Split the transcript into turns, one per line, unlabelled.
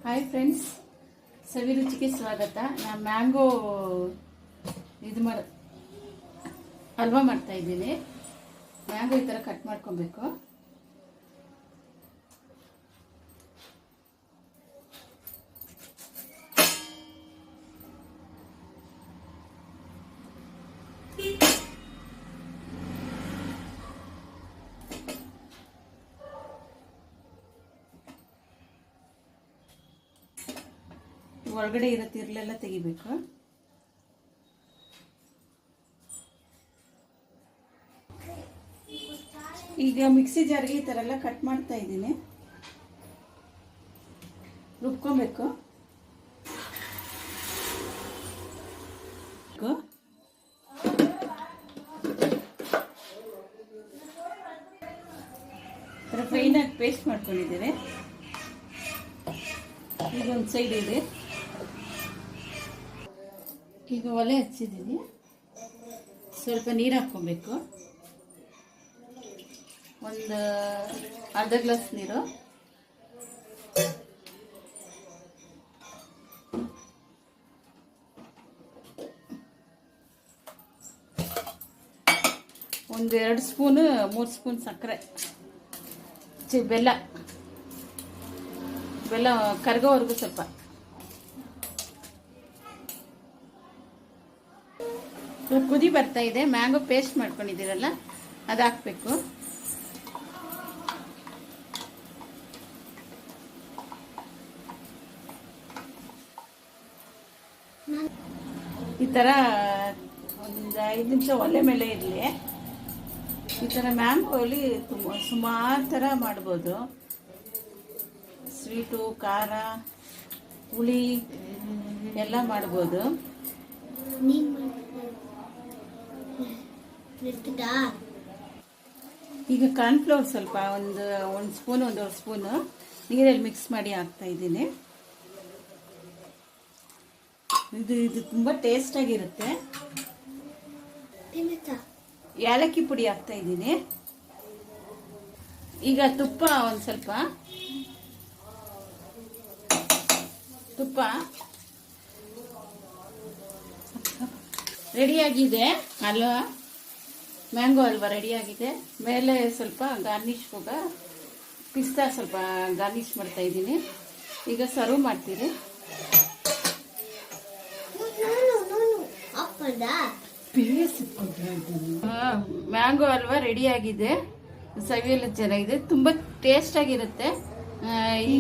Hi friends, ಸವಿರುಚಿಗೆ ಸ್ವಾಗತ. ನಾನು mango halwa ಮಾಡ್ತಾ ಇದ್ದೀನಿ. ಮ್ಯಾಂಗೋ ಈ ಥರ ಕಟ್ ಮಾಡ್ಕೊಬೇಕು. ಒಳಗಡೆ ಇರೋ ತಿರ್ಲೆಲ್ಲ ತೆಗಿಬೇಕು. ಈಗ ಮಿಕ್ಸಿ ಜಾರ್ಗೆ ಈ ಥರ ಎಲ್ಲ ಕಟ್ ಮಾಡ್ತಾ ಇದ್ದೀನಿ. ರುಬ್ಕೊಬೇಕು. ಫೈನಾಗಿ ಪೇಸ್ಟ್ ಮಾಡ್ಕೊಂಡಿದ್ದೇವೆ. ಈಗ ಒಂದು ಸೈಡ್ ಇದೆ. ಈಗ ಒಲೆ ಹಚ್ಚಿದ್ದೀನಿ. ಸ್ವಲ್ಪ ನೀರು ಹಾಕ್ಕೊಬೇಕು. ಒಂದು ಅರ್ಧ ಗ್ಲಾಸ್ ನೀರು. ಒಂದು 2 ಸ್ಪೂನು 3 ಸ್ಪೂನ್ ಸಕ್ಕರೆ, ಬೆಲ್ಲ ಕರಗೋವರೆಗೂ ಸ್ವಲ್ಪ. ಕುದಿ ಬರ್ತಾ ಇದೆ. ಮ್ಯಾಂಗೋ ಪೇಸ್ಟ್ ಮಾಡ್ಕೊಂಡಿದ್ದೀರಲ್ಲ ಅದು ಹಾಕ್ಬೇಕು. ಈ ಥರ ಒಂದು 5 ನಿಮಿಷ ಒಲೆ ಮೇಲೆ ಇರಲಿ. ಈ ಥರ ಮ್ಯಾಂಗೋಲಿ ಸುಮಾರು ಥರ ಮಾಡ್ಬೋದು. ಸ್ವೀಟು, ಖಾರ, ಹುಳಿ ಎಲ್ಲ ಮಾಡ್ಬೋದು. ಈಗ ಕಾರ್ನ್ಫ್ಲವರ್ ಸ್ವಲ್ಪ ಒಂದು ಸ್ಪೂನ್, 1.5 ಸ್ಪೂನು ನೀರಲ್ಲಿ ಮಿಕ್ಸ್ ಮಾಡಿ ಹಾಕ್ತಾ ಇದ್ದೀನಿ. ಇದು ತುಂಬ ಟೇಸ್ಟಾಗಿರುತ್ತೆ. ಏಲಕ್ಕಿ ಪುಡಿ ಹಾಕ್ತಾ ಇದ್ದೀನಿ. ಈಗ ತುಪ್ಪ ಒಂದು ಸ್ವಲ್ಪ ರೆಡಿಯಾಗಿದೆ. ಹಲ್ವಾ, ಮ್ಯಾಂಗೋ ಹಲ್ವಾ ರೆಡಿಯಾಗಿದೆ. ಮೇಲೆ ಸ್ವಲ್ಪ ಗಾರ್ನಿಷ್ ಪಿಸ್ತಾ ಸ್ವಲ್ಪ ಗಾರ್ನಿಷ್ ಮಾಡ್ತಾ ಇದ್ದೀನಿ. ಈಗ ಸರ್ವ್ ಮಾಡ್ತೀರಿ. ಮ್ಯಾಂಗೋ ಹಲ್ವಾ ರೆಡಿಯಾಗಿದೆ. ಸವಿಯಲು ಚೆನ್ನಾಗಿದೆ, ತುಂಬ ಟೇಸ್ಟ್ ಆಗಿರುತ್ತೆ. ಈಗ